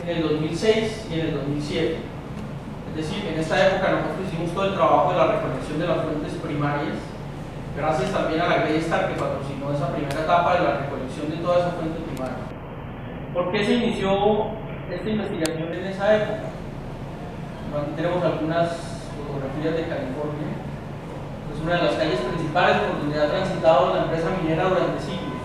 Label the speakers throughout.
Speaker 1: en el 2006 y en el 2007. Es decir, en esta época nosotros hicimos todo el trabajo de la recolección de las fuentes primarias, gracias también a la Greystar que patrocinó esa primera etapa de la recolección de toda esa fuente primaria. ¿Por qué se inició esta investigación en esa época? Bueno, aquí tenemos algunas fotografías de California. Es una de las calles principales por donde ha transitado la empresa minera durante siglos.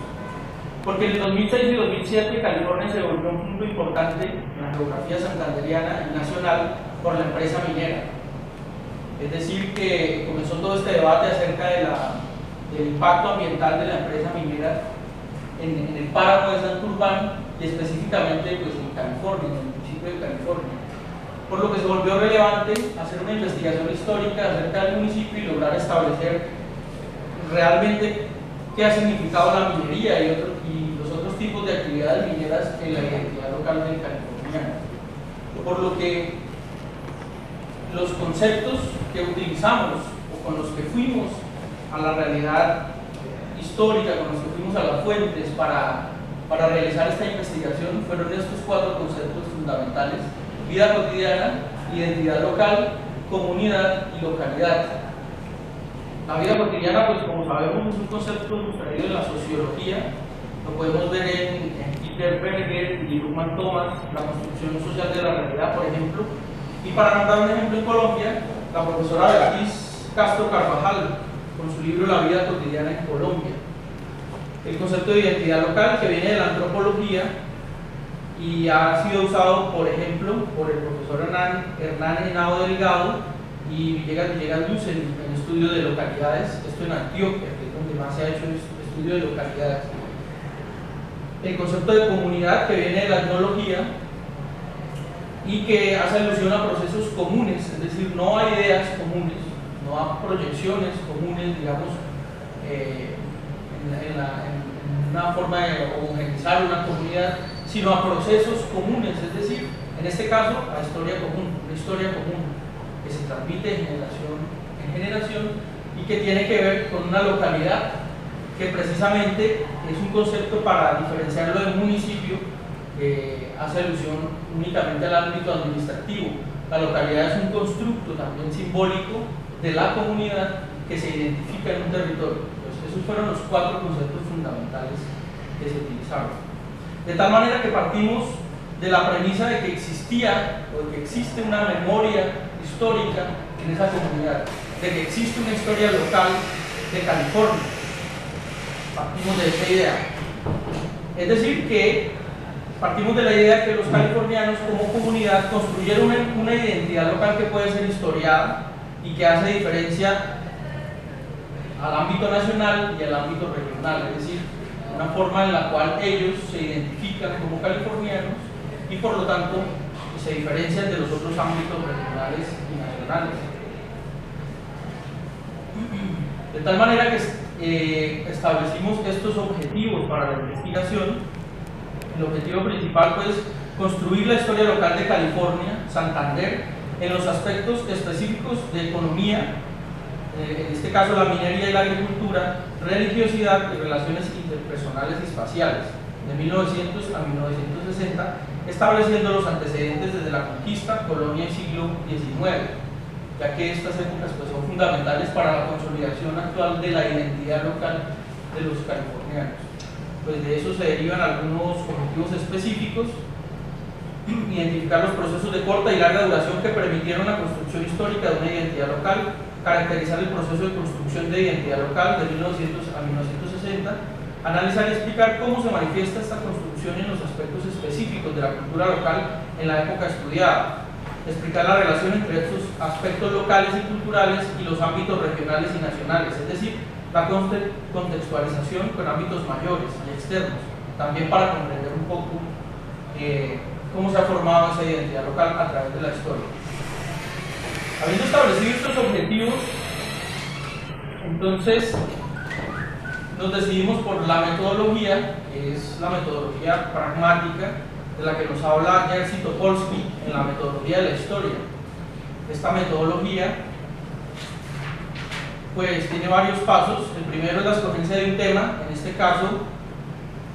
Speaker 1: Porque en el 2006 y 2007 California se volvió un punto importante en la geografía santanderiana y nacional por la empresa minera. Es decir, que comenzó todo este debate acerca del impacto ambiental de la empresa minera en el páramo de Santurbán y específicamente pues, en California, en el municipio de California. Por lo que se volvió relevante hacer una investigación histórica acerca del municipio y lograr establecer realmente qué ha significado la minería y los otros tipos de actividades mineras en la identidad local del californiano. Por lo que los conceptos que utilizamos o con los que fuimos a la realidad histórica, con los que fuimos a las fuentes para realizar esta investigación fueron estos 4 conceptos fundamentales: vida cotidiana, identidad local, comunidad y localidad. La vida cotidiana, pues como sabemos, es un concepto extraído de la sociología. Lo podemos ver en Peter Berger y Luhmann Thomas, la construcción social de la realidad, por ejemplo. Y para nombrar un ejemplo en Colombia, la profesora Beatriz Castro Carvajal, con su libro La vida cotidiana en Colombia. El concepto de identidad local, que viene de la antropología y ha sido usado, por ejemplo, por el profesor Hernán Henao Delgado y Villegas Luz en estudio de localidades, esto en Antioquia, que es donde más se ha hecho el estudio de localidades. El concepto de comunidad, que viene de la etnología y que hace alusión a procesos comunes, es decir, no a ideas comunes, no a proyecciones comunes, digamos, en una forma de homogeneizar una comunidad, sino a procesos comunes, es decir, en este caso, a historia común, una historia común que se transmite de generación en generación y que tiene que ver con una localidad que precisamente es un concepto para diferenciarlo de municipio, hace alusión únicamente al ámbito administrativo. La localidad es un constructo también simbólico de la comunidad que se identifica en un territorio. Pues esos fueron los 4 conceptos fundamentales que se utilizaron. De tal manera que partimos de la premisa de que existía o de que existe una memoria histórica en esa comunidad, de que existe una historia local de California. Partimos de esa idea. Es decir, que partimos de la idea que los californianos como comunidad construyeron una identidad local que puede ser historiada y que hace diferencia al ámbito nacional y al ámbito regional, es decir, una forma en la cual ellos se identifican como californianos y por lo tanto se diferencian de los otros ámbitos regionales y nacionales. De tal manera que establecimos estos objetivos para la investigación. El objetivo principal pues construir la historia local de California, Santander, en los aspectos específicos de economía, en este caso la minería y la agricultura, religiosidad y relaciones interpersonales y espaciales, de 1900 a 1960, estableciendo los antecedentes desde la conquista, colonia y siglo XIX, ya que estas épocas pues, son fundamentales para la consolidación actual de la identidad local de los californianos. Pues de eso se derivan algunos objetivos específicos: identificar los procesos de corta y larga duración que permitieron la construcción histórica de una identidad local, caracterizar el proceso de construcción de identidad local de 1900 a 1960, analizar y explicar cómo se manifiesta esta construcción en los aspectos específicos de la cultura local en la época estudiada, explicar la relación entre estos aspectos locales y culturales y los ámbitos regionales y nacionales, es decir, la contextualización con ámbitos mayores y externos, también para comprender un poco cómo se ha formado esa identidad local a través de la historia. Habiendo establecido estos objetivos, entonces nos decidimos por la metodología, que es la metodología pragmática de la que nos habla Jerzy Topolsky en la metodología de la historia. Esta metodología pues tiene varios pasos. El primero es la escogencia de un tema, en este caso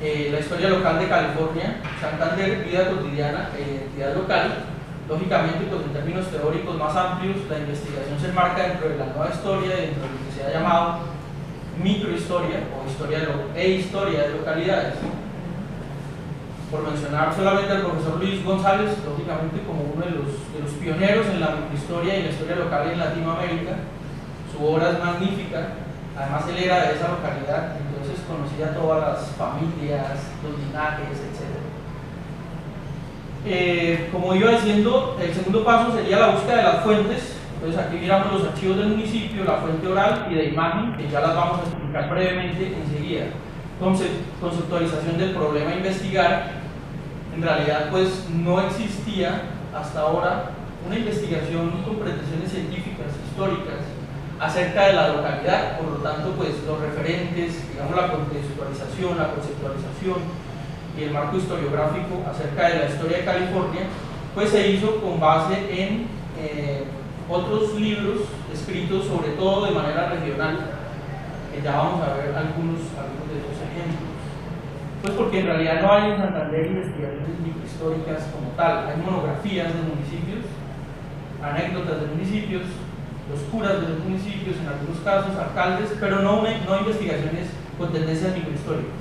Speaker 1: la historia local de California, Santander, vida cotidiana e identidad local. Lógicamente, pues en términos teóricos más amplios, la investigación se enmarca dentro de la nueva historia, dentro de lo que se ha llamado microhistoria o historia de localidades. Por mencionar solamente al profesor Luis González, lógicamente como uno de los pioneros en la microhistoria y la historia local en Latinoamérica. Su obra es magnífica, además él era de esa localidad, entonces conocía todas las familias, los linajes, etc. Como iba diciendo, el segundo paso sería la búsqueda de las fuentes. Entonces aquí miramos los archivos del municipio, la fuente oral y de imagen, que ya las vamos a explicar brevemente enseguida. Conceptualización del problema a investigar. En realidad pues no existía hasta ahora una investigación con pretensiones científicas, históricas, acerca de la localidad. Por lo tanto pues los referentes, digamos la contextualización, la conceptualización y el marco historiográfico acerca de la historia de California pues se hizo con base en otros libros escritos sobre todo de manera regional, que ya vamos a ver algunos de esos ejemplos. Pues porque en realidad no hay en Santander investigaciones microhistóricas como tal, hay monografías de municipios, anécdotas de municipios, los curas de los municipios, en algunos casos alcaldes, pero no investigaciones con tendencias microhistóricas.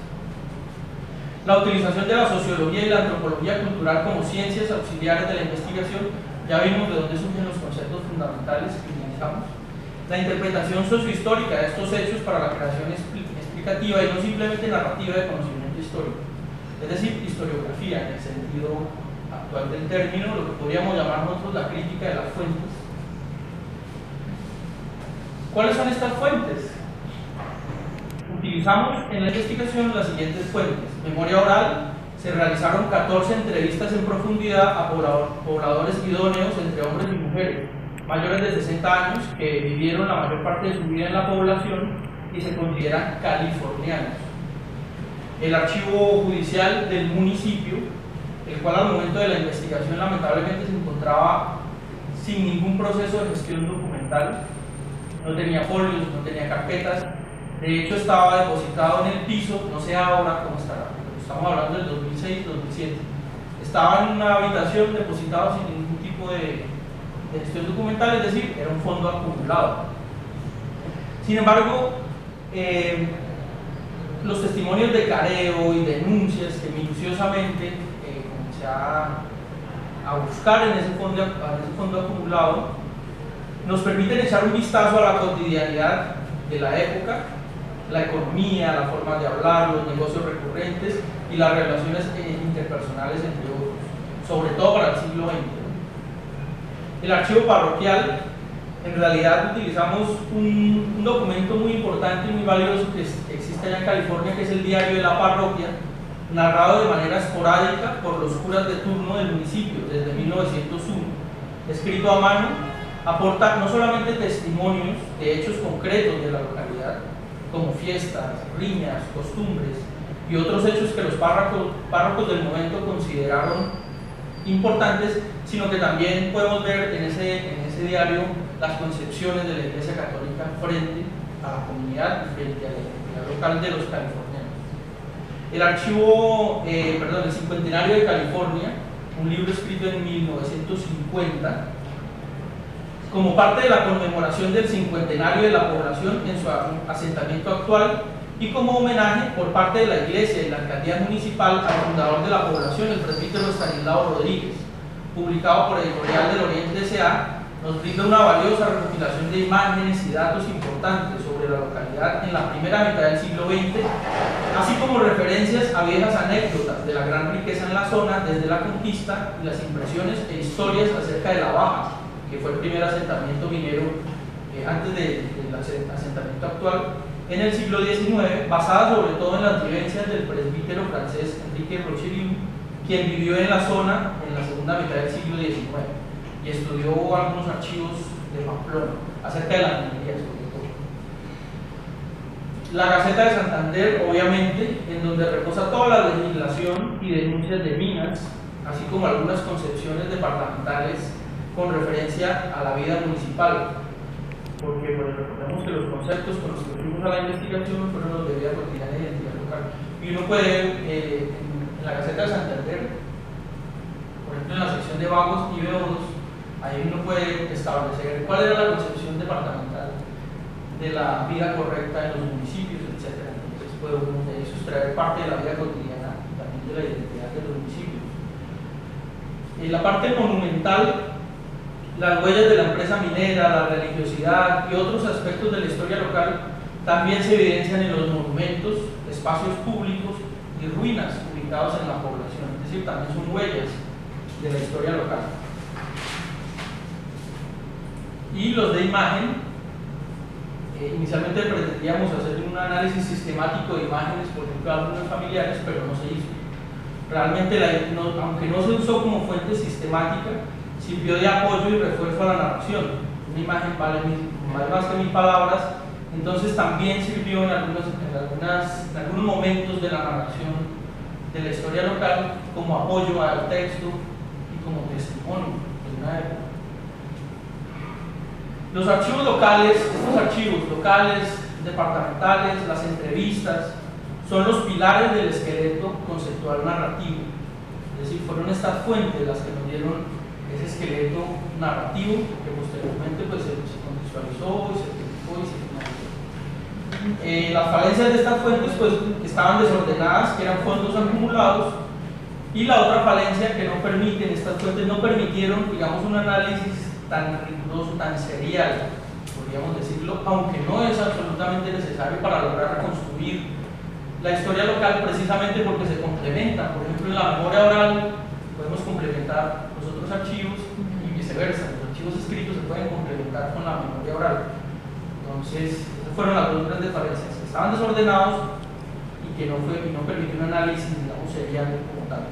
Speaker 1: La utilización de la sociología y la antropología cultural como ciencias auxiliares de la investigación, ya vimos de dónde surgen los conceptos fundamentales que utilizamos. La interpretación sociohistórica de estos hechos para la creación explicativa y no simplemente narrativa de conocimiento histórico, es decir, historiografía en el sentido actual del término, lo que podríamos llamar nosotros la crítica de las fuentes. ¿Cuáles son estas fuentes? Utilizamos en la investigación las siguientes fuentes. Memoria oral, se realizaron 14 entrevistas en profundidad a pobladores idóneos entre hombres y mujeres mayores de 60 años que vivieron la mayor parte de su vida en la población y se consideran californianos. El archivo judicial del municipio, el cual al momento de la investigación lamentablemente se encontraba sin ningún proceso de gestión documental, no tenía folios, no tenía carpetas. De hecho estaba depositado en el piso, no sé ahora cómo estará, estamos hablando del 2006-2007. Estaba en una habitación depositado sin ningún tipo de gestión documental, es decir, era un fondo acumulado. Sin embargo, los testimonios de careo y denuncias que minuciosamente comencé a buscar en ese fondo acumulado nos permiten echar un vistazo a la cotidianidad de la época, la economía, la forma de hablar, los negocios recurrentes y las relaciones interpersonales entre otros, sobre todo para el siglo XX. El archivo parroquial, en realidad utilizamos un documento muy importante y muy valioso que existe allá en California, que es el diario de la parroquia, narrado de manera esporádica por los curas de turno del municipio desde 1901, escrito a mano. Aporta no solamente testimonios de hechos concretos de la localidad, como fiestas, riñas, costumbres y otros hechos que los párrocos del momento consideraron importantes, sino que también podemos ver en ese diario las concepciones de la Iglesia Católica frente a la comunidad y frente a la identidad local de los californianos. El archivo, el Cincuentenario de California, un libro escrito en 1950, como parte de la conmemoración del cincuentenario de la población en su asentamiento actual y como homenaje por parte de la Iglesia y la Alcaldía Municipal al fundador de la población, el presbítero Estanislao Rodríguez, publicado por Editorial del Oriente S.A., nos brinda una valiosa recopilación de imágenes y datos importantes sobre la localidad en la primera mitad del siglo XX, así como referencias a viejas anécdotas de la gran riqueza en la zona desde la conquista y las impresiones e historias acerca de la Baja, que fue el primer asentamiento minero antes del asentamiento actual en el siglo XIX, basada sobre todo en las vivencias del presbítero francés Enrique Rocheriu, quien vivió en la zona en la segunda mitad del siglo XIX y estudió algunos archivos de Pamplona acerca de la minería sobre todo. La Gaceta de Santander, obviamente, en donde reposa toda la legislación y denuncias de minas, así como algunas concepciones departamentales con referencia a la vida municipal, porque recordemos que los conceptos con los que fuimos a la investigación fueron los de vida cotidiana y identidad local. y uno puede, en la Gaceta de Santander, por ejemplo en la sección de vagos y beodos, ahí uno puede establecer cuál era la concepción departamental de la vida correcta en los municipios, etc. Entonces puede uno de ahí sustraer parte de la vida cotidiana y también de la identidad de los municipios. En la parte monumental, las huellas de la empresa minera, la religiosidad y otros aspectos de la historia local también se evidencian en los monumentos, espacios públicos y ruinas ubicados en la población, es decir, también son huellas de la historia local. Y los de imagen, inicialmente pretendíamos hacer un análisis sistemático de imágenes, por ejemplo, algunos familiares, pero no se hizo. Realmente, aunque no se usó como fuente sistemática, sirvió de apoyo y refuerzo a la narración. Una imagen vale más que 1000 palabras, entonces también sirvió en algunos momentos de la narración de la historia local como apoyo al texto y como testimonio de una época. Los archivos locales, estos archivos locales, departamentales, las entrevistas, son los pilares del esqueleto conceptual narrativo. Es decir, fueron estas fuentes las que nos dieron ese esqueleto narrativo que posteriormente pues, se contextualizó, se criticó y se finalizó. Las falencias de estas fuentes pues, estaban desordenadas, que eran fondos acumulados, y la otra falencia que no permiten, estas fuentes no permitieron, digamos, un análisis tan riguroso, tan serial, podríamos decirlo, aunque no es absolutamente necesario para lograr reconstruir la historia local, precisamente porque se complementan. Por ejemplo, en la memoria oral podemos complementar los otros archivos y viceversa. Los archivos escritos se pueden complementar con la memoria oral. Entonces, esas fueron las dos grandes falencias, que estaban desordenados y que no permitió un análisis, digamos, serial como tal.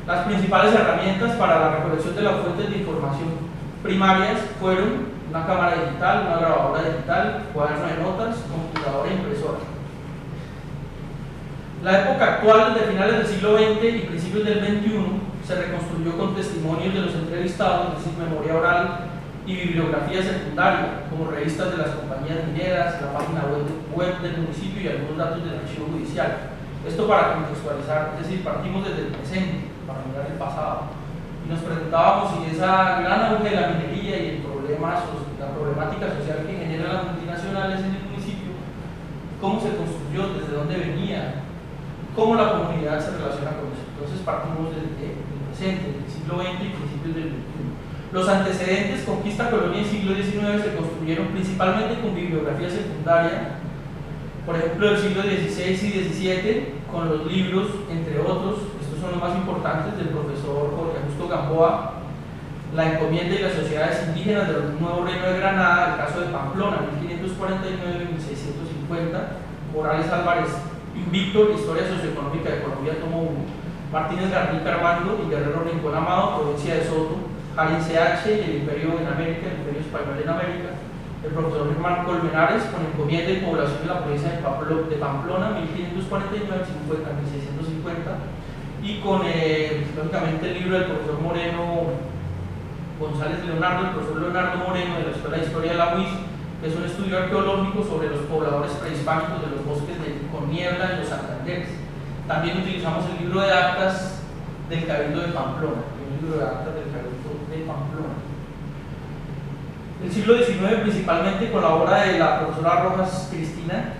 Speaker 1: Las principales herramientas para la recolección de las fuentes de información primarias fueron una cámara digital, una grabadora digital, cuaderno de notas, computadora e impresora. La época actual, de finales del siglo XX y principios del XXI, se reconstruyó con testimonios de los entrevistados, es decir, memoria oral y bibliografía secundaria, como revistas de las compañías mineras, la página web del municipio y algunos datos del archivo judicial. Esto para contextualizar, es decir, partimos desde el presente, para mirar el pasado. Y nos preguntábamos si esa gran auge de la minería y la problemática social que generan las multinacionales en el municipio, cómo se construyó, desde dónde venía, cómo la comunidad se relaciona con eso. Entonces partimos desde el presente, del siglo XX y principios del XXI. Los antecedentes, conquista, colonia y siglo XIX, se construyeron principalmente con bibliografía secundaria, por ejemplo del siglo XVI y XVII, con los libros, entre otros, estos son los más importantes, del profesor Jorge Augusto Gamboa, La encomienda y las sociedades indígenas del Nuevo Reino de Granada, el caso de Pamplona, 1549-1650, Morales Álvarez, Víctor, Historia Socioeconómica de Colombia, tomo 1, Martínez Garnica Armando y Guerrero Rincón Amado, provincia de Soto, Jarin CH y el Imperio en América, el Imperio Español en América, el profesor Germán Colmenares, con encomienda y población de la provincia de Pamplona, 1549-1650, y con, lógicamente, el libro del profesor Moreno González Leonardo, el profesor Leonardo Moreno, de la Escuela de Historia de la UIS, que es un estudio arqueológico sobre los pobladores prehispánicos de los bosques con niebla en los Santanderes. También utilizamos el libro de actas del Cabildo de Pamplona, el libro de actas del Cabildo de Pamplona. El siglo XIX, principalmente con la obra de la profesora Rojas Cristina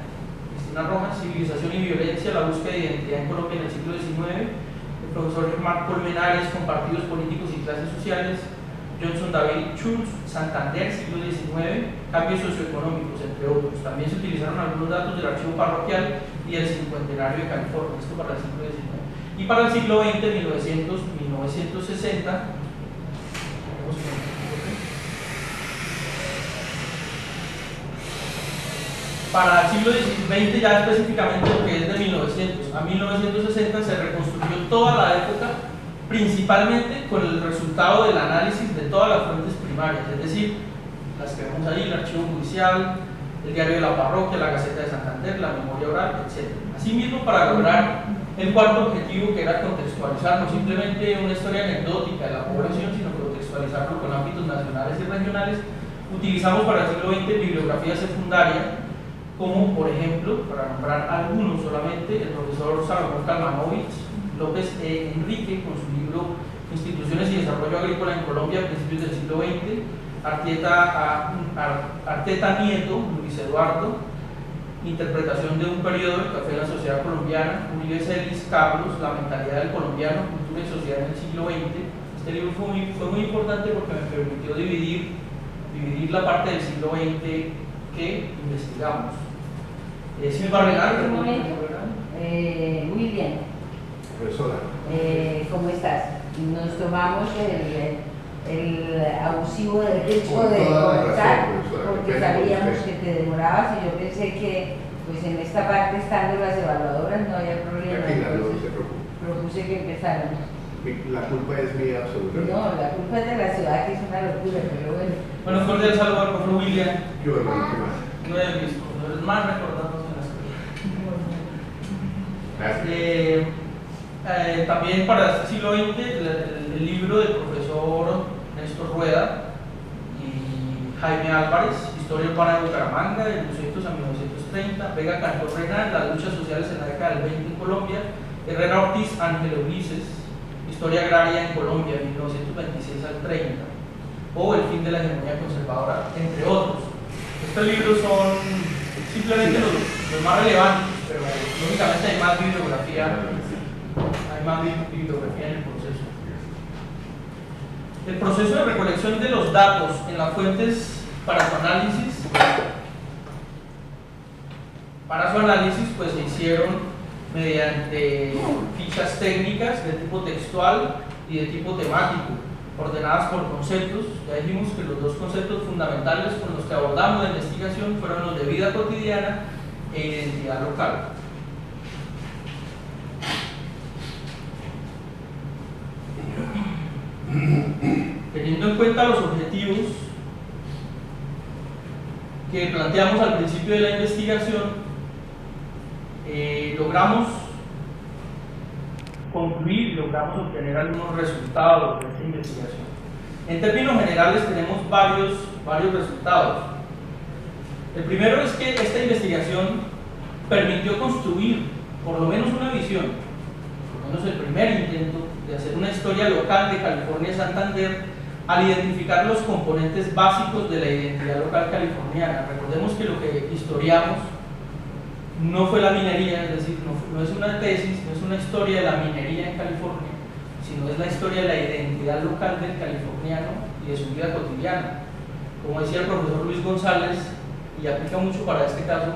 Speaker 1: Rojas, Civilización y Violencia, la búsqueda de identidad en Colombia en el siglo XIX, el profesor Germán Colmenares, con partidos políticos y clases sociales, Johnson David Schultz, Santander, siglo XIX, cambios socioeconómicos, entre otros. También se utilizaron algunos datos del archivo parroquial y el cincuentenario de California, esto para el siglo XIX. Y para el siglo XX, 1960, para el siglo XX, ya específicamente lo que es de 1900 a 1960, se reconstruyó toda la época, principalmente con el resultado del análisis de todas las fuentes primarias, es decir, las que vemos ahí, el archivo judicial, el diario de la parroquia, la Gaceta de Santander, la memoria oral, etc. Asimismo, para lograr el cuarto objetivo, que era contextualizar no simplemente una historia anecdótica de la población, sino contextualizarlo con ámbitos nacionales y regionales, utilizamos para el siglo XX bibliografía secundaria como por ejemplo, para nombrar algunos solamente, el profesor Salomón Kalmanovich, López Enrique con su libro Instituciones y Desarrollo Agrícola en Colombia a principios del siglo XX, Arteta Nieto, Luis Eduardo, Interpretación de un periodo del café en la sociedad colombiana, Uribe Celis Carlos, La mentalidad del colombiano, cultura y sociedad en el siglo XX. Este libro fue muy importante porque me permitió dividir la parte del siglo XX que investigamos. Silva Renal,
Speaker 2: un momento. William,
Speaker 3: profesora,
Speaker 2: ¿cómo estás? Nos tomamos el abusivo derecho de conversar porque sabíamos que te demorabas y yo pensé que pues en esta parte, estando las evaluadoras, no había problema. Entonces, propuse que empezáramos.
Speaker 3: La culpa es mía absolutamente.
Speaker 2: No, la culpa es de la ciudad, que es una locura, pero bueno.
Speaker 1: Bueno, cordial saludo al profesor William.
Speaker 3: Yo, hermano, ¿qué más?
Speaker 1: No he visto, los más recordados en la escuela.
Speaker 3: Gracias.
Speaker 1: También para este siglo XX, el libro del profesor Néstor Rueda y Jaime Álvarez, Historia urbana de Bucaramanga, de 1900 a 1930, Vega Cantor Renal, Las luchas sociales en la década del 20 en Colombia, Herrera Ortiz, Ángel Ulises, Historia agraria en Colombia, 1926 al 30, o El fin de la hegemonía conservadora, entre otros. Estos libros son simplemente los más relevantes, pero lógicamente hay más bibliografía en el proceso. El proceso de recolección de los datos en las fuentes para su análisis pues se hicieron mediante fichas técnicas de tipo textual y de tipo temático, ordenadas por conceptos. Ya dijimos que los dos conceptos fundamentales con los que abordamos la investigación fueron los de vida cotidiana e identidad local. Teniendo en cuenta los objetivos que planteamos al principio de la investigación, logramos concluir, logramos obtener algunos resultados de esta investigación. En términos generales tenemos varios resultados. El primero es que esta investigación permitió construir por lo menos una visión, por lo menos el primer intento de hacer una historia local de California y Santander al identificar los componentes básicos de la identidad local californiana. Recordemos que lo que historiamos no fue la minería, es decir, no es una tesis, no es una historia de la minería en California, sino es la historia de la identidad local del californiano y de su vida cotidiana. Como decía el profesor Luis González, y aplica mucho para este caso,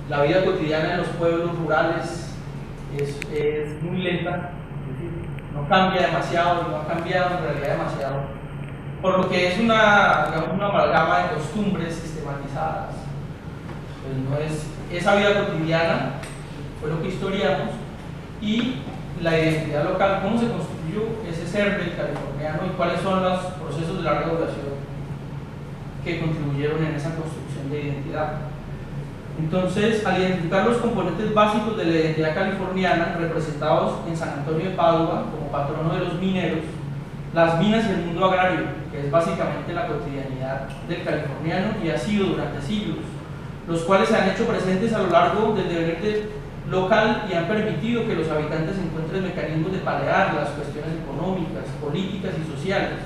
Speaker 1: la vida cotidiana en los pueblos rurales es muy lenta, es decir, no cambia demasiado, no ha cambiado en realidad demasiado, por lo que es una amalgama de costumbres sistematizadas. Pues no es esa vida cotidiana, fue lo que historiamos, y la identidad local, cómo se construyó ese ser del californiano y cuáles son los procesos de larga duración que contribuyeron en esa construcción de identidad. Entonces, al identificar los componentes básicos de la identidad californiana, representados en San Antonio de Padua como patrono de los mineros, las minas y el mundo agrario, que es básicamente la cotidianidad del californiano y ha sido durante siglos, los cuales se han hecho presentes a lo largo del devenir local y han permitido que los habitantes encuentren mecanismos de paliar las cuestiones económicas, políticas y sociales,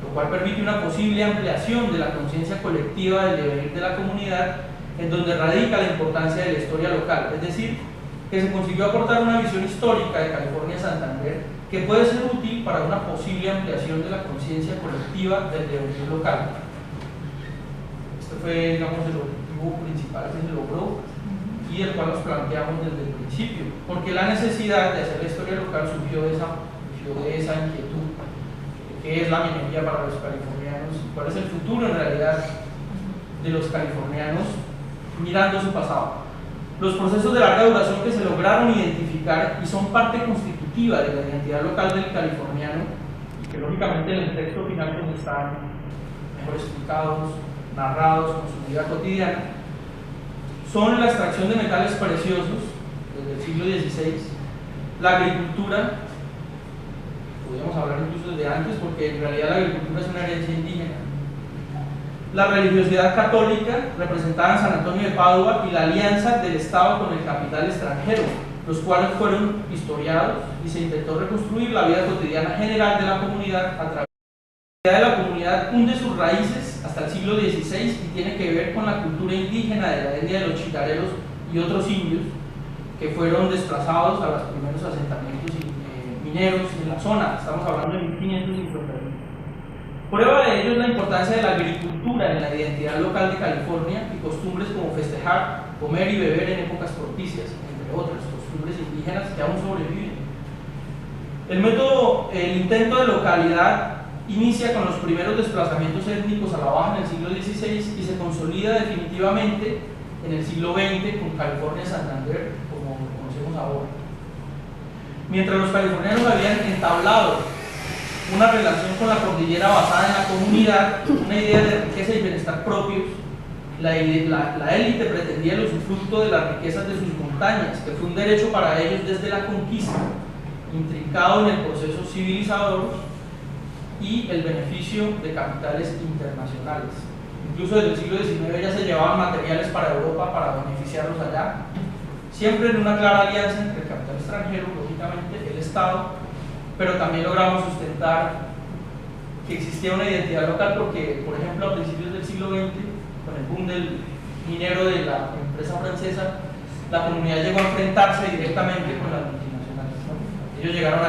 Speaker 1: lo cual permite una posible ampliación de la conciencia colectiva del devenir de la comunidad, en donde radica la importancia de la historia local, es decir, que se consiguió aportar una visión histórica de California y Santander que puede ser útil para una posible ampliación de la conciencia colectiva del devenir local. Este fue, digamos, el objetivo principal que se logró y el cual nos planteamos desde el principio, porque la necesidad de hacer la historia local surgió de esa inquietud: ¿qué es la minería para los californianos? ¿Cuál es el futuro en realidad de los californianos mirando su pasado? Los procesos de larga duración que se lograron identificar y son parte constitutiva de la identidad local del californiano, y que lógicamente en el texto final pues están mejor explicados, narrados con su vida cotidiana, son la extracción de metales preciosos desde el siglo XVI, la agricultura, podríamos hablar incluso desde antes porque en realidad la agricultura es una herencia indígena, la religiosidad católica, representada en San Antonio de Padua, y la alianza del Estado con el capital extranjero, los cuales fueron historiados y se intentó reconstruir la vida cotidiana general de la comunidad a través de la comunidad hunde sus raíces hasta el siglo XVI y tiene que ver con la cultura indígena de la etnia de los chicareros y otros indios que fueron desplazados a los primeros asentamientos mineros en la zona. Estamos hablando de 1551. Prueba de ello es la importancia de la agricultura en la identidad local de California y costumbres como festejar, comer y beber en épocas propicias, entre otras costumbres indígenas que aún sobreviven. El intento de localidad inicia con los primeros desplazamientos étnicos a la baja en el siglo XVI y se consolida definitivamente en el siglo XX con California y Santander, como lo conocemos ahora. Mientras los californianos habían entablado una relación con la cordillera basada en la comunidad, una idea de riqueza y bienestar propios, la élite pretendía el usufructo de las riquezas de sus montañas, que fue un derecho para ellos desde la conquista, intrincado en el proceso civilizador y el beneficio de capitales internacionales. Incluso desde el siglo XIX ya se llevaban materiales para Europa para beneficiarlos allá, siempre en una clara alianza entre el capital extranjero, lógicamente, el Estado, pero también logramos sustentar que existía una identidad local porque, por ejemplo, a principios del siglo XX, con el boom del minero de la empresa francesa, la comunidad llegó a enfrentarse directamente con las multinacionales, ¿no? Ellos llegaron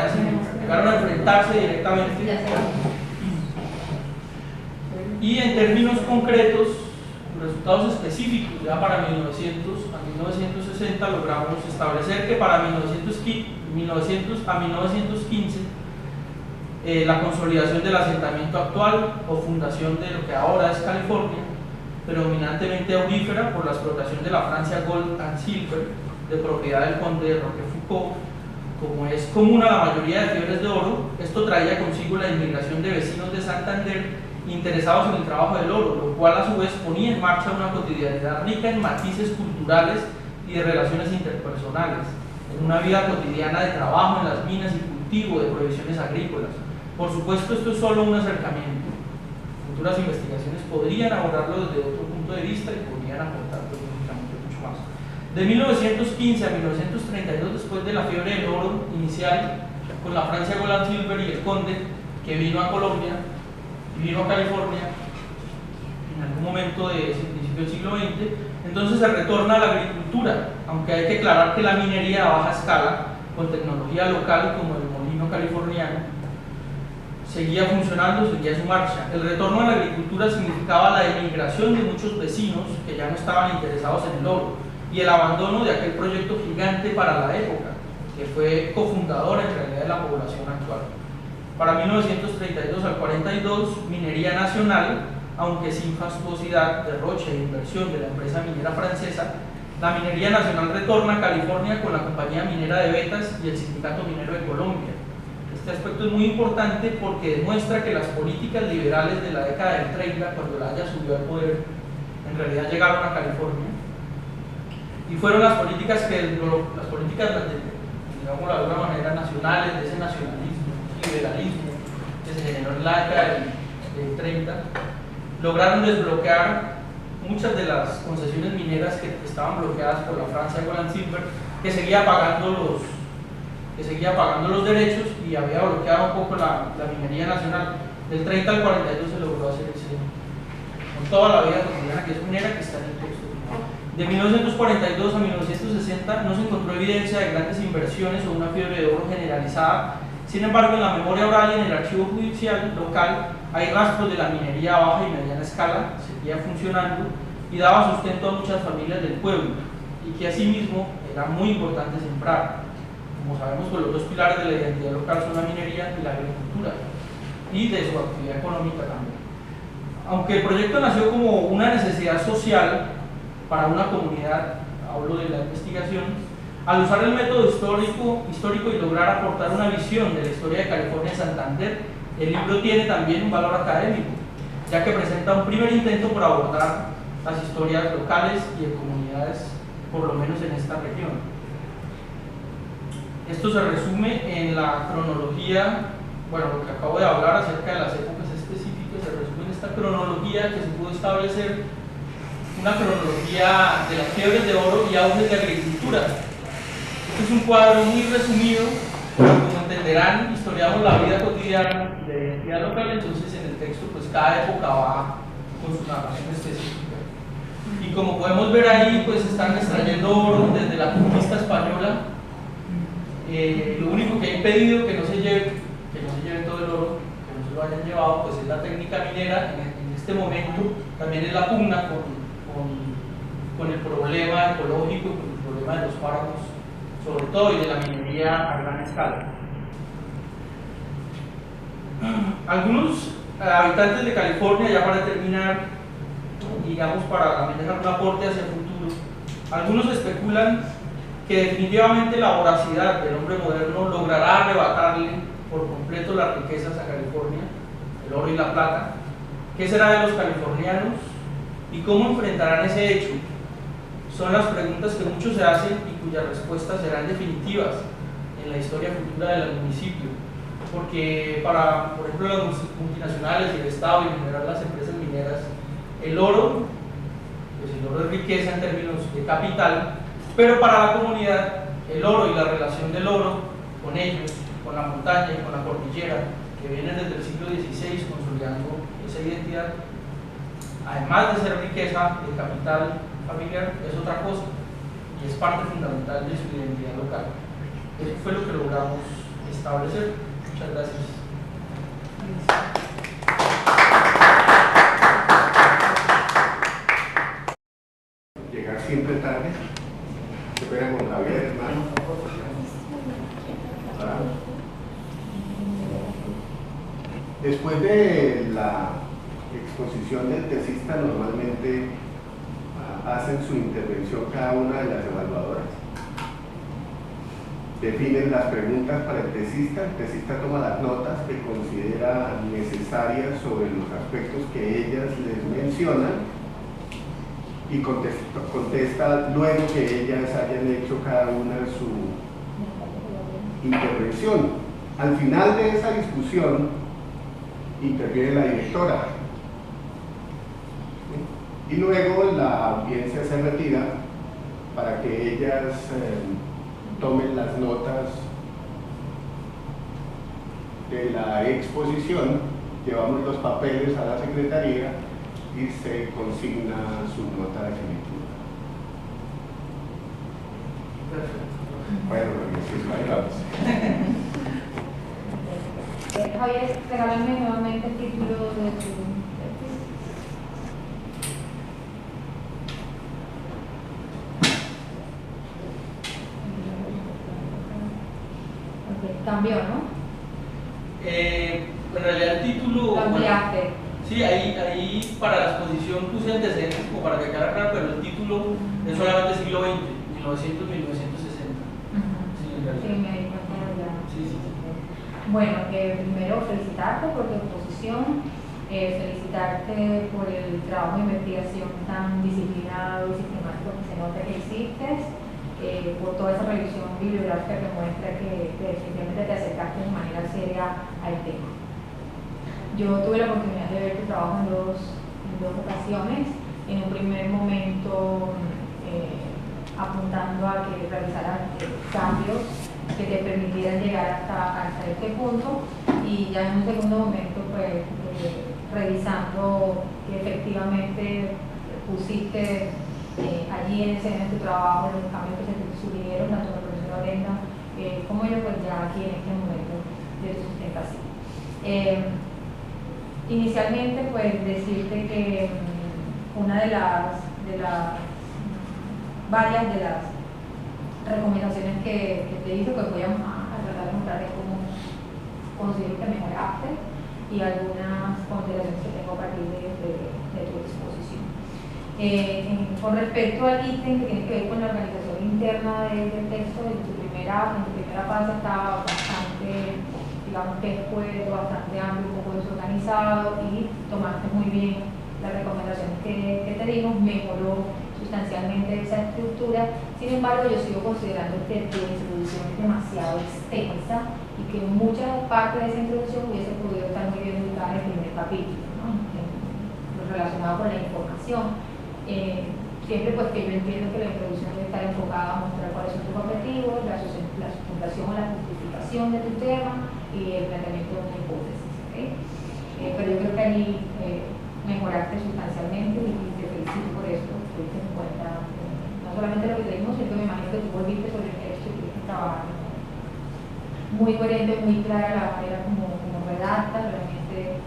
Speaker 1: a enfrentarse directamente. Y en términos concretos, resultados específicos, ya para 1900 a 1960 logramos establecer que para 1900 a 1915 la consolidación del asentamiento actual o fundación de lo que ahora es California, predominantemente aurífera por la explotación de la Francia Gold and Silver, de propiedad del conde de Roquefoucauld, como es común a la mayoría de fiebres de oro. Esto traía consigo la inmigración de vecinos de Santander interesados en el trabajo del oro, lo cual a su vez ponía en marcha una cotidianidad rica en matices culturales y de relaciones interpersonales, en una vida cotidiana de trabajo en las minas y cultivo de provisiones agrícolas. Por supuesto, esto es solo un acercamiento. Futuras investigaciones podrían abordarlo desde otro punto de vista y podrían aportar mucho más. De 1915 a 1932, después de la fiebre del oro inicial, con la Francia Gold and Silver y el conde, que vino a Colombia, vino a California en algún momento del principio del siglo XX, entonces se retorna a la agricultura, aunque hay que aclarar que la minería a baja escala, con tecnología local como el molino californiano, seguía funcionando, seguía su marcha. El retorno a la agricultura significaba la emigración de muchos vecinos que ya no estaban interesados en el oro y el abandono de aquel proyecto gigante para la época, que fue cofundador en realidad de la población actual. Para 1932 al 42, minería nacional, aunque sin fastuosidad, derroche e inversión de la empresa minera francesa, la minería nacional retorna a California con la compañía minera de Betas y el Sindicato Minero de Colombia. Este aspecto es muy importante porque demuestra que las políticas liberales de la década del 30, cuando la Haya subió al poder, en realidad llegaron a California y fueron las políticas digamos de alguna manera nacionales, de ese nacionalismo, liberalismo que se generó en la década del 30, lograron desbloquear muchas de las concesiones mineras que estaban bloqueadas por la Francia Gold and Silver, que seguía pagando los derechos y había bloqueado un poco la minería nacional. Del 30 al 42 se logró hacer con toda la vida cotidiana que es minera, que está en el texto. De 1942 a 1960 no se encontró evidencia de grandes inversiones o una fiebre de oro generalizada. Sin embargo, en la memoria oral y en el archivo judicial local hay rastros de la minería a baja y mediana escala, seguía funcionando y daba sustento a muchas familias del pueblo, y que asimismo era muy importante sembrar. Como sabemos, pues los dos pilares de la identidad local son la minería y la agricultura, y de su actividad económica también. Aunque el proyecto nació como una necesidad social para una comunidad, hablo de la investigación, al usar el método histórico y lograr aportar una visión de la historia de California y Santander, el libro tiene también un valor académico, ya que presenta un primer intento por abordar las historias locales y de comunidades, por lo menos en esta región. Esto se resume en la cronología, bueno, lo que acabo de hablar acerca de las épocas específicas, se resume en esta cronología cronología que se pudo establecer, una cronología de las fiebres de oro y auges de agricultura. Este es un cuadro muy resumido, pero como entenderán, historiamos la vida cotidiana de identidad local, entonces en el texto pues cada época va con su narración específica. Y como podemos ver ahí, pues están extrayendo oro desde la conquista española. Lo único que ha impedido que no se lleve todo el oro, que no se lo hayan llevado, pues es la técnica minera. En este momento también es la pugna con el problema ecológico, con el problema de los páramos, sobre todo, y de la minería a gran escala. Algunos habitantes de California, ya para terminar, digamos, para también dejar un aporte hacia el futuro, algunos especulan que definitivamente la voracidad del hombre moderno logrará arrebatarle por completo las riquezas a California, el oro y la plata. ¿Qué será de los californianos y cómo enfrentarán ese hecho? Son las preguntas que muchos se hacen y cuyas respuestas serán definitivas en la historia futura del municipio. Porque para, por ejemplo, las multinacionales y el Estado y en general las empresas mineras, el oro, pues el oro es riqueza en términos de capital, pero para la comunidad, el oro y la relación del oro con ellos, con la montaña y con la cordillera, que vienen desde el siglo XVI consolidando esa identidad, además de ser riqueza de capital familiar, es otra cosa y es parte fundamental de su identidad local. Eso fue lo que logramos establecer. Muchas gracias.
Speaker 3: Llegar siempre tarde. Esperamos Javier, hermano. Después de la exposición del tesista, normalmente hacen su intervención cada una de las evaluadoras. Definen las preguntas para el tesista toma las notas que considera necesarias sobre los aspectos que ellas les mencionan y contesta luego que ellas hayan hecho cada una su intervención. Al final de esa discusión interviene la directora y luego la audiencia se retira para que ellas tomen las notas de la exposición, llevamos los papeles a la secretaría y se consigna su nota definitiva. Bueno,
Speaker 4: Javier, regálame nuevamente el título de tu... Cambió, ¿no?
Speaker 1: En realidad el título...
Speaker 4: Cambiaste.
Speaker 1: Bueno, sí, ahí para la exposición puse antecedentes como para que quedara claro, pero el título es solamente siglo XX, 1900-1960.
Speaker 4: Sí, me di cuenta ya.
Speaker 1: Sí.
Speaker 4: Bueno, primero felicitarte por tu exposición, felicitarte por el trabajo de investigación tan disciplinado y sistemático que se nota que hiciste. Por toda esa revisión bibliográfica que muestra que definitivamente te acercaste de manera seria al tema. Yo tuve la oportunidad de ver tu trabajo en dos ocasiones. En un primer momento apuntando a que realizaras cambios que te permitieran llegar hasta este punto, y ya en un segundo momento pues revisando que efectivamente pusiste allí en tu trabajo los cambios que se te sugirieron, tanto la profesora Brenda como yo, pues ya aquí en este momento de tu sustentación. Inicialmente pues decirte que una de las varias de las recomendaciones que te hice, pues voy a tratar de mostrarles cómo considero que mejoraste y algunas consideraciones que tengo a partir de tu exposición. Con respecto al ítem que tiene que ver con la organización interna del texto, en tu primera fase estaba bastante, digamos que escueto, bastante amplio, un poco desorganizado, y tomaste muy bien las recomendaciones que te dimos, mejoró sustancialmente esa estructura. Sin embargo, yo sigo considerando que tu introducción es demasiado extensa y que mucha parte de esa introducción hubiese podido estar muy bien ubicada en el primer capítulo, ¿no? En los relacionado con la información. Siempre pues que yo entiendo que la introducción debe estar enfocada a mostrar cuáles son tus objetivos, la sustentación o la justificación de tu tema y el planteamiento de una hipótesis. ¿Okay? Pero yo creo que ahí mejoraste sustancialmente y te felicito por eso, tuviste en cuenta no solamente lo que te dimos, sino que me imagino que tú volviste sobre el texto y tuviste trabajar muy coherente, muy clara la manera como redactas, realmente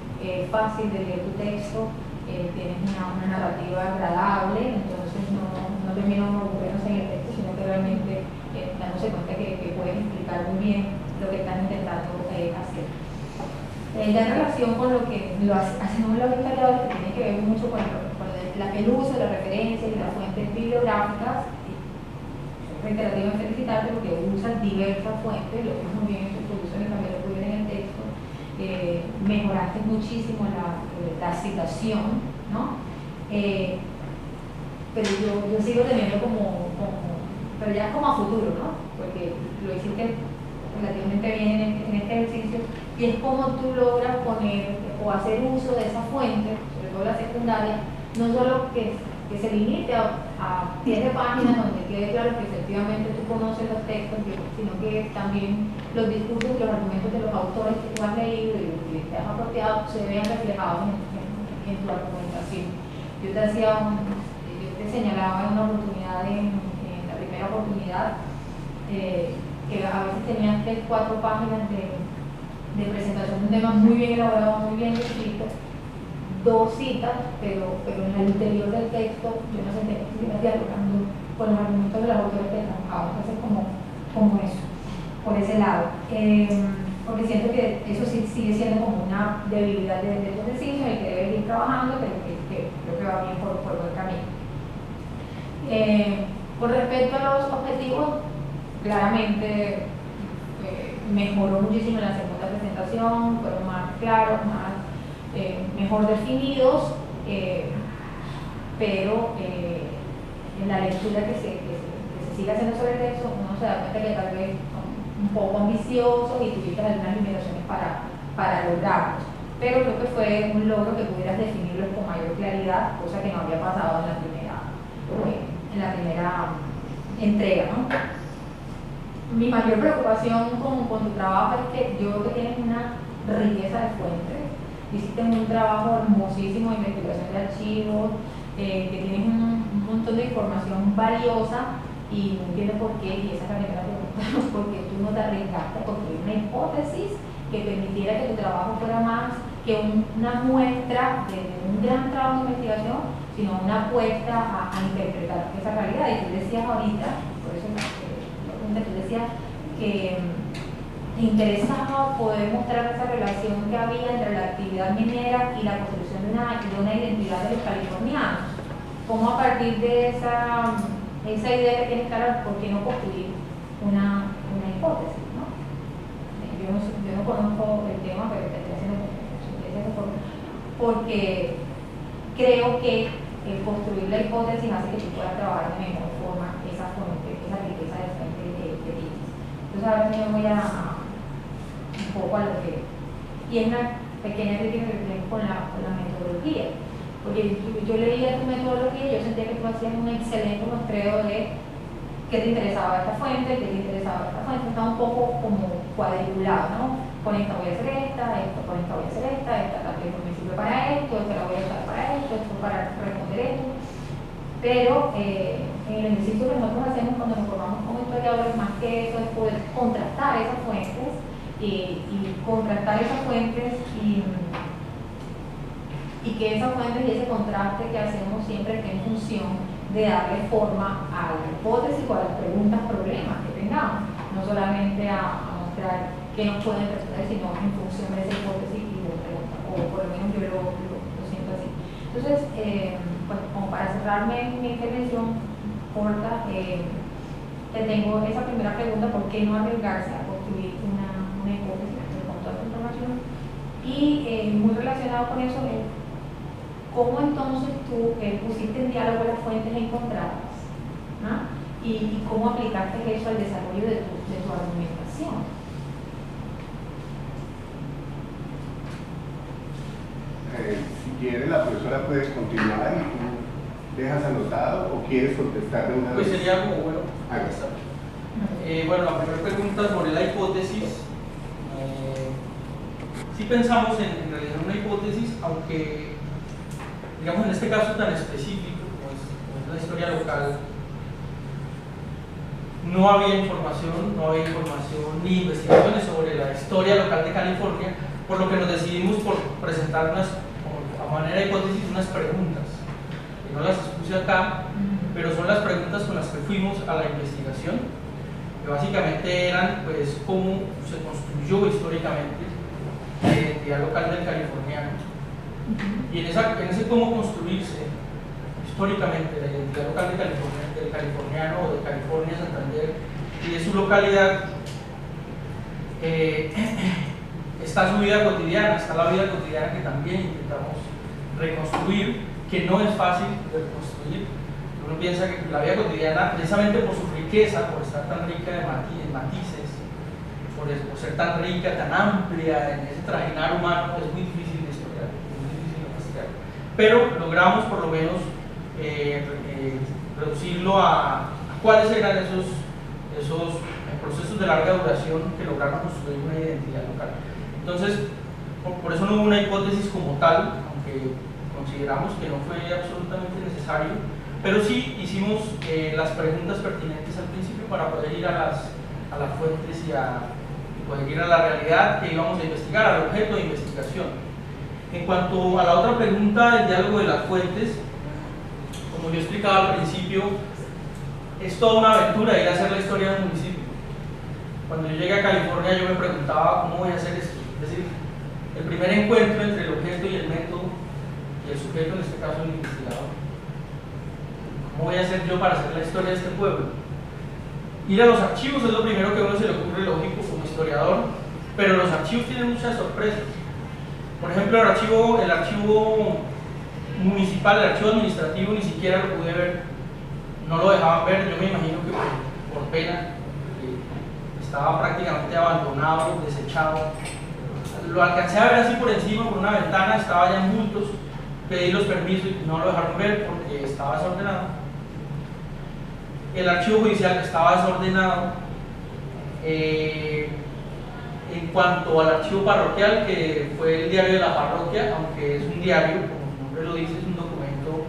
Speaker 4: fácil de leer tu texto. Tienes una narrativa agradable, entonces no termino aburriéndose en el texto, sino que realmente dándose cuenta que puedes explicar muy bien lo que estás intentando hacer. Ya en relación con lo que hacemos los historiadores, que tiene que ver mucho con el uso de la referencia y las fuentes bibliográficas, reiterativa en felicitarte porque usas diversas fuentes, lo que es muy bien en tu introducción y también lo que viene en el texto. Mejoraste muchísimo la citación, ¿no? Pero yo sigo teniendo pero ya como a futuro, ¿no? Porque lo hiciste relativamente bien en este ejercicio, y es como tú logras poner o hacer uso de esa fuente, sobre todo la secundaria, no solo que se limite a 10 de páginas donde quede claro que efectivamente tú conoces los textos, sino que también los discursos y los argumentos de los autores que tú has leído y los que te has apropiado se vean reflejados en tu argumentación. Yo te señalaba en una oportunidad, en la primera oportunidad, que a veces tenías 3-4 páginas de presentación de un tema muy bien elaborado, muy bien escrito, 2 citas, pero en el interior del texto yo no sentía que estuviera dialogando con los argumentos de los autores que trabajaban. Entonces como eso, por ese lado, porque siento que eso sí sigue siendo como una debilidad de tu ejercicio y que debes ir trabajando, pero que creo que va bien por buen camino. Con respecto a los objetivos, claramente mejoró muchísimo en la segunda presentación, fueron más claros, mejor definidos, pero en la lectura que se sigue haciendo sobre el texto, uno se da cuenta que tal vez son un poco ambiciosos y tuviste algunas limitaciones para lograrlos, pero creo que fue un logro que pudieras definirlos con mayor claridad, cosa que no había pasado en la primera entrega, ¿no? Mi mayor preocupación con tu trabajo es que yo creo que tienes una riqueza de fuentes. Hiciste un trabajo hermosísimo de investigación de archivos, que tienes un montón de información valiosa y no entiendo por qué, y esa es la primera pregunta, porque tú no te arriesgaste a construir una hipótesis que permitiera que tu trabajo fuera más que una muestra de un gran trabajo de investigación, sino una apuesta a interpretar esa realidad. Y tú decías ahorita, por eso tú decías que te interesaba poder mostrar esa relación que había entre la actividad minera y la construcción de una identidad de los californianos. ¿Cómo a partir de esa idea que tienes clara, por qué no construir una hipótesis? ¿No? Yo no conozco el tema, pero te estoy haciendo sugerencias porque creo que construir la hipótesis hace que tú puedas trabajar de mejor forma esa riqueza de fuente que tienes. Entonces ahora sí me voy un poco a lo que... Y es una pequeña crítica que tengo con la metodología. Porque yo leía tu metodología y yo sentía que tú hacías un excelente muestreo de qué te interesaba esta fuente, estaba un poco como cuadriculado, ¿no? Con esta voy a hacer con esta voy a hacer esta también me sirve para esto, esta la voy a usar para esto para responder esto. Pero en el ejercicio que nosotros hacemos cuando nos formamos como historiadores, más que eso, es poder contrastar esas fuentes y que esas fuentes y ese contraste que hacemos siempre esté en función de darle forma a la hipótesis o a las preguntas, problemas que tengamos, no solamente a mostrar qué nos pueden responder, sino en función de esa hipótesis y de preguntas, o por lo menos yo lo siento así. Entonces, pues como para cerrarme mi intervención corta, te tengo esa primera pregunta: ¿por qué no arriesgarse a construir una hipótesis con toda esta información? Y muy relacionado con eso es cómo entonces tú pusiste en diálogo las fuentes encontradas, ¿no? Y cómo aplicaste eso al desarrollo de tu argumentación.
Speaker 3: Si quiere la profesora puede continuar y tú dejas anotado o quieres contestar de una vez.
Speaker 1: Pues sería como, bueno, bueno, la primera pregunta sobre la hipótesis. Sí pensamos en realizar una hipótesis, aunque, digamos, en este caso tan específico, como es la historia local, no había información ni investigaciones sobre la historia local de California, por lo que nos decidimos por presentar a manera de hipótesis unas preguntas, que no las expuse acá, pero son las preguntas con las que fuimos a la investigación, que básicamente eran pues cómo se construyó históricamente la identidad local del californiano, y en ese cómo construirse históricamente la identidad local del californiano o de California, Santander y de su localidad, está su vida cotidiana, está la vida cotidiana que también intentamos reconstruir, que no es fácil de reconstruir. Uno piensa que la vida cotidiana, precisamente por su riqueza, por estar tan rica en matices, por ser tan rica, tan amplia en ese trajinar humano, es muy difícil de estudiar, pero logramos por lo menos reducirlo a cuáles eran esos procesos de larga duración que lograron construir una identidad local. Entonces, por eso no hubo una hipótesis como tal, aunque consideramos que no fue absolutamente necesario, pero sí hicimos las preguntas pertinentes al principio para poder ir a las fuentes y poder ir a la realidad que íbamos a investigar, al objeto de investigación. En cuanto a la otra pregunta del diálogo de las fuentes, como yo explicaba al principio, es toda una aventura ir a hacer la historia del municipio. Cuando yo llegué a California yo me preguntaba cómo voy a hacer esto, es decir, el primer encuentro entre el objeto y el método y el sujeto, en este caso el investigador. ¿Cómo voy a hacer yo para hacer la historia de este pueblo? Ir a los archivos es lo primero que a uno se le ocurre lógico como historiador, pero los archivos tienen muchas sorpresas. Por ejemplo, el archivo municipal, el archivo administrativo, ni siquiera lo pude ver, no lo dejaban ver. Yo me imagino que por pena, estaba prácticamente abandonado, desechado. Lo alcancé a ver así por encima, por una ventana, estaba ya en bultos, pedí los permisos y no lo dejaron ver porque estaba desordenado. El archivo judicial estaba desordenado. En cuanto al archivo parroquial, que fue el diario de la parroquia, aunque es un diario, como su nombre lo dice, es un documento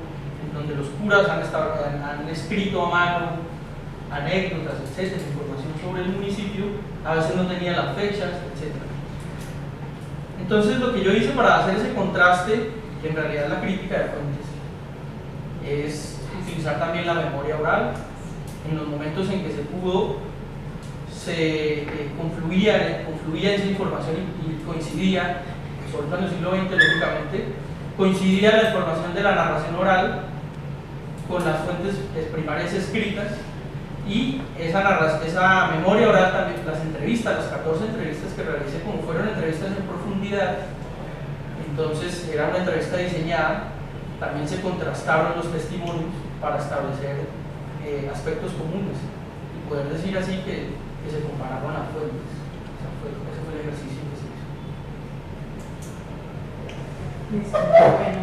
Speaker 1: en donde los curas han escrito a mano anécdotas, etcétera, información sobre el municipio, a veces no tenía las fechas, etcétera. Entonces, lo que yo hice para hacer ese contraste, que en realidad es la crítica de fuentes, es utilizar también la memoria oral. En los momentos en que se pudo, se confluía esa información y coincidía, sobre todo en el siglo XX, lógicamente, coincidía la información de la narración oral con las fuentes primarias escritas, y esa memoria oral también, las entrevistas, las 14 entrevistas que realicé, como fueron entrevistas en profundidad, entonces era una entrevista diseñada, también se contrastaron los testimonios para establecer aspectos comunes y poder decir así que se compararon las fuentes. Ese fue el ejercicio que se hizo.
Speaker 4: Listo, bueno.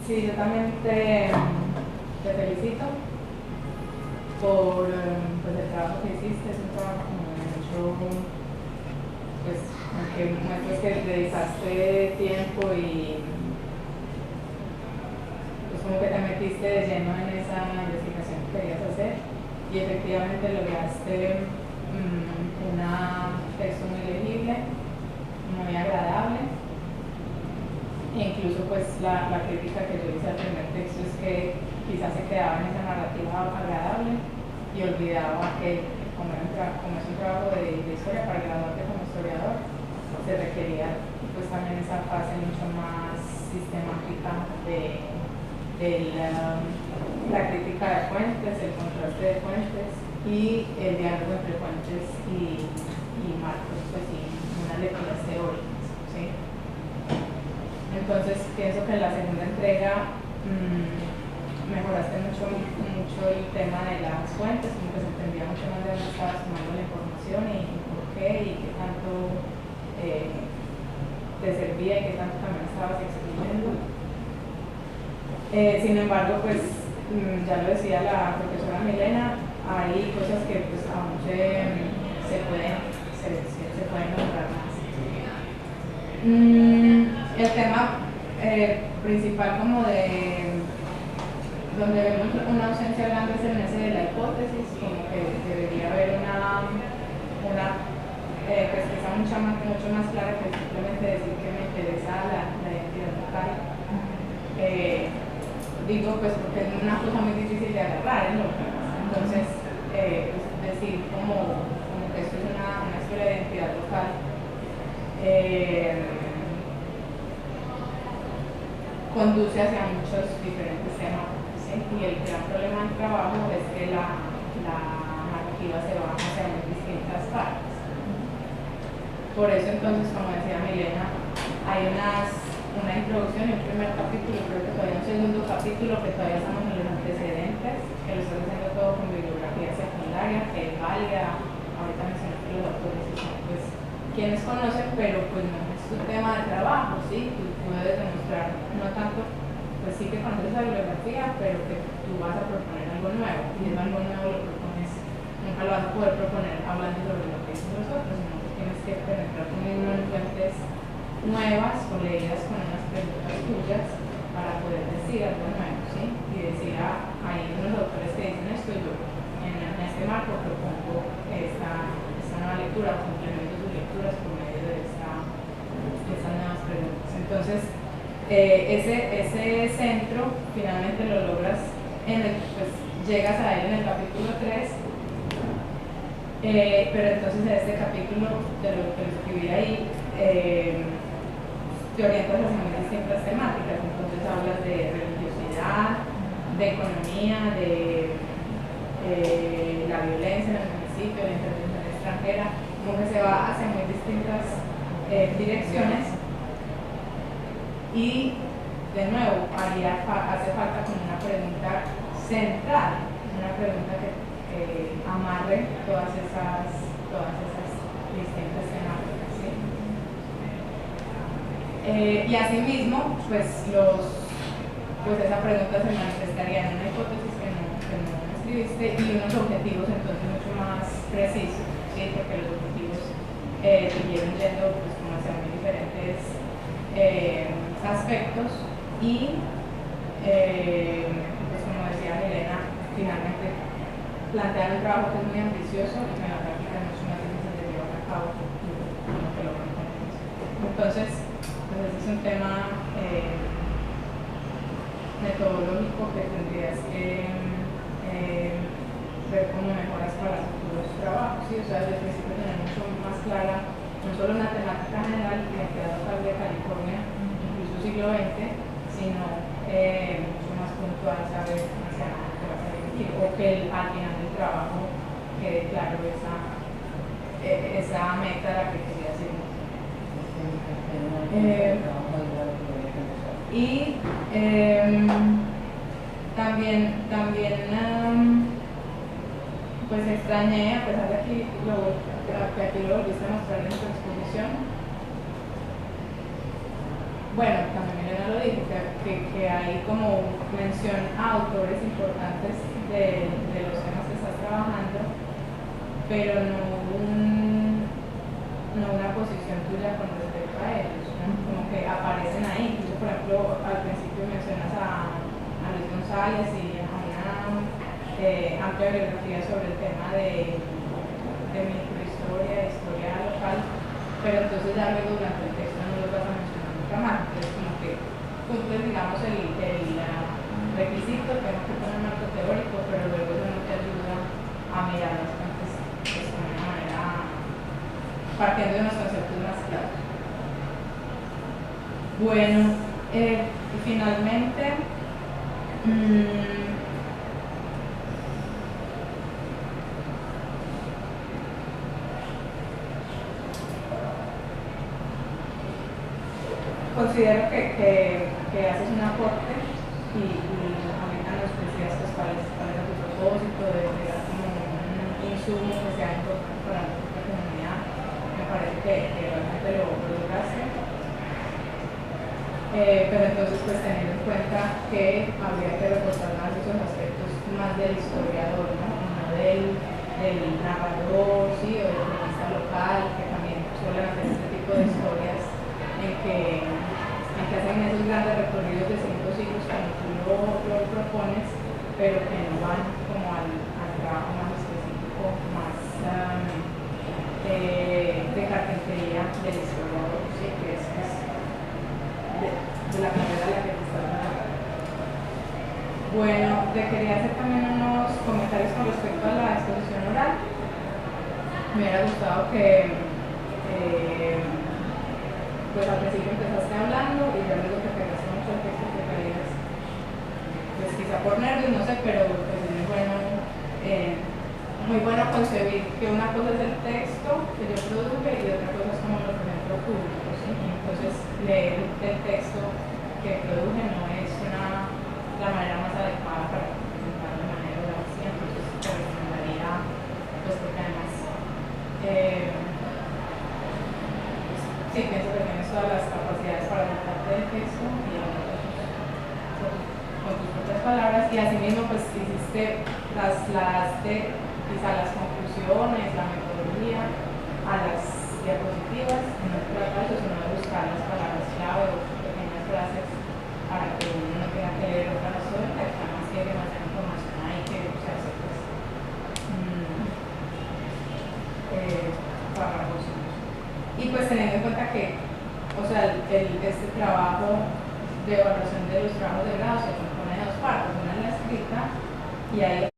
Speaker 4: Sí, yo también te felicito por el trabajo que hiciste. Es un trabajo mucho, pues, que muestras que dedicaste tiempo y pues como que te metiste de lleno en esa investigación que querías hacer, y efectivamente lograste un texto muy legible, muy agradable. Incluso pues la crítica que yo hice al primer texto es que quizás se quedaba en esa narrativa agradable y olvidaba que como es un trabajo de historia para graduarte como historiador, se requería pues también esa fase mucho más sistemática de la crítica de fuentes, el contraste de fuentes y el diálogo entre fuentes y marcos, pues, y unas lecturas teóricas, ¿sí? Entonces pienso que en la segunda entrega mejoraste mucho el tema de las fuentes, como que se entendía mucho más de dónde estabas tomando la información y por qué y qué tanto
Speaker 5: te servía y qué tanto también estabas exprimiendo. Sin embargo, pues ya lo decía la profesora Milena, hay cosas que pues aún se pueden lograr más. El tema principal como de donde vemos una ausencia grande es en ese de la hipótesis, como que debería haber una pesquisa mucho más clara que simplemente decir que me interesa la identidad local. Digo pues porque es una cosa muy difícil de agarrar, ¿no? Entonces decir como que esto es una escuela de identidad local conduce hacia muchos diferentes temas, ¿sí? Y el gran problema del trabajo es que la narrativa se va hacia muy distintas partes. Por eso entonces, como decía Milena, hay una introducción y un primer capítulo, creo que todavía un segundo capítulo, que todavía estamos en los antecedentes, que lo están haciendo todo con bibliografía secundaria, que es válida. Ahorita mencioné que los autores son pues quienes conocen, pero pues no es tu tema de trabajo, ¿sí? Tú puedes demostrar, no tanto, pues sí que conoces la bibliografía, pero que tú vas a proponer algo nuevo, y eso algo nuevo lo propones, nunca lo vas a poder proponer hablando sobre lo que dicen los otros, sino que tienes que penetrar tú mismo en fuentes nuevas o leídas con unas preguntas tuyas para poder decir algo nuevo, ¿sí? Y decir, hay unos autores que dicen esto y yo en este marco propongo esta nueva lectura o complemento sus lecturas por medio de estas nuevas preguntas. Entonces, ese centro finalmente lo logras, pues llegas a él en el capítulo 3, pero entonces en este capítulo de lo que escribí ahí, te orientas hacia muy distintas temáticas. Entonces hablas de religiosidad, de economía, de la violencia en el municipio, la intervención extranjera, como que se va hacia muy distintas direcciones. Y de nuevo hace falta como una pregunta central, una pregunta que amarre todas esas distintas temáticas, ¿sí? Y asimismo, pues esa pregunta se manifestaría en una hipótesis que no escribiste y unos objetivos entonces mucho más precisos, ¿sí? Porque los objetivos te llevan yendo pues, como hacia muy diferentes aspectos y pues como decía Milena, finalmente plantear un trabajo que es muy ambicioso y que en la práctica es mucho más difícil de llevar a cabo como que lo proponemos. Entonces, pues ese es un tema metodológico que tendrías que ver cómo mejoras para futuros trabajos, ¿sí? O sea, desde el principio tener mucho más clara no solo una temática general, identidad local de California, incluso siglo XX, sino mucho más puntual saber hacia dónde vas a dirigir, o que al final del trabajo quede claro esa meta a la que querías ir. Y también pues extrañé, a pesar de que aquí lo volviste a mostrar en tu exposición, bueno, también Elena lo dijo, que hay como mención a autores importantes de los temas que estás trabajando, pero no una posición tuya con respecto a ellos, ¿no? Como que aparecen ahí. Incluso, por ejemplo, al principio mencionas a Luis González y a una amplia bibliografía sobre el tema de microhistoria, historia local, pero entonces ya luego durante el texto no lo vas a mencionar nunca más. Entonces, como que cumples, digamos, el requisito, tengo que poner un marco teórico, pero luego eso no te ayuda a mirar las fuentes pues, de una manera partiendo de unos conceptos más claros. Bueno, y finalmente considero que haces un aporte y ahorita nos decías pues, cuál es tu propósito de dar como un insumo que sea importante para la comunidad. Me parece que realmente lo lograste. pero entonces pues teniendo en cuenta que habría que reforzar más esos aspectos más del historiador, ¿no? No del narrador, ¿sí? O del cronista local, que también suelen hacer este tipo de historias en que hacen esos grandes recorridos de 5 siglos como tú lo propones, pero que no van como al trabajo más específico, más de carpintería del historiador, ¿sí? Que es de la carrera a la que te estás dando. Bueno, te quería hacer también unos comentarios con respecto a la exposición oral. Me hubiera gustado que pues al principio empezaste hablando y ya luego te pegaste mucho el texto que querías, pues quizá por nervios, no sé, pero pues es muy bueno concebir que una cosa es el texto que yo produje y otra cosa es como lo presento público, ¿sí? Entonces leer el texto que produje no es la manera más adecuada para presentarlo de manera oral, ¿sí? Entonces te recomendaría, pues porque además sí, pienso que tienes todas las capacidades para adaptarte del texto y hablar con tus propias palabras, y asimismo pues hiciste quizá las conclusiones, la metodología a las diapositivas, en otro caso sino de buscar las palabras clave o pequeñas frases para que uno no tenga que leer otra vez sobre el texto, además que hay demasiada información ahí que usarse pues párrafos. Y pues teniendo en cuenta que, o sea, este trabajo de evaluación de los trabajos de grado se compone de 2 partes, una es la escrita y ahí